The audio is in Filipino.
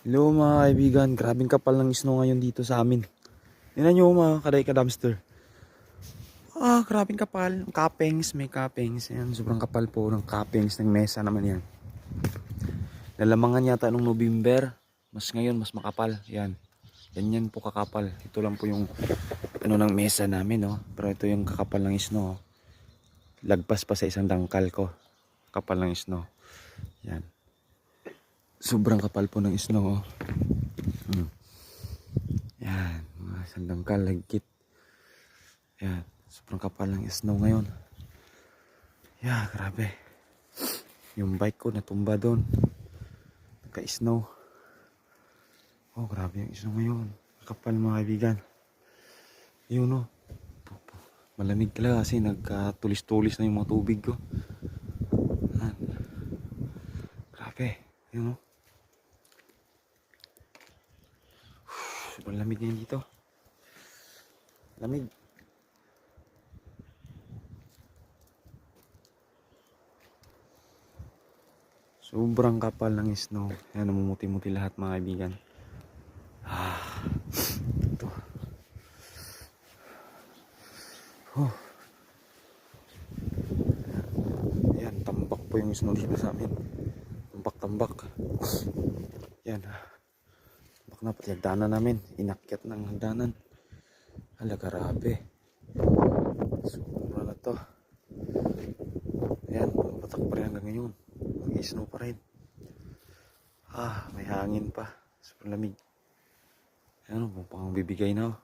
Hello mga kaibigan, grabing kapal ng snow ngayon dito sa amin. Tingnan nyo mga kaday ka-dumpster. Grabing kapal. Kapings, may kapings. Ayan, sobrang kapal po ng kapings ng mesa naman yan. Nalamangan yata nung November. Mas ngayon, mas makapal. Yan. Ganyan po kakapal. Ito lang po yung ng mesa namin. Oh. Pero ito yung kakapal ng snow. Oh. Lagpas pa sa isang dangkal ko. Kapal ng snow. Yan. Sobrang kapal po ng snow. Oh. Yan, mga sandangkal, lagkit. Yan, sobrang kapal ng snow ngayon. Yan, grabe. Yung bike ko natumba doon. Nagka-snow. Oh, grabe yung snow ngayon. Kapal mga kaibigan. Yun oh. Malamig talaga kasi nagkatulis-tulis na yung mga tubig ko. Yan. Grabe. Yun oh. Sobrang lamig ngayon dito. Lamig. Sobrang kapal ng snow. Ayan, namumuti-muti lahat mga kaibigan. Ito. Oh. Ayan, tambak po yung snow dito sa amin. Tambak-tambak. Ayan. Tambak na pati hagdanan namin. Inakyat ng hagdanan. Hala, grabe. Sobra na to. Ayan, patak pa rin hanggang ngayon. Mag-snow pa rin. May hangin pa. Super lamig. Ayan, pang bibigay na.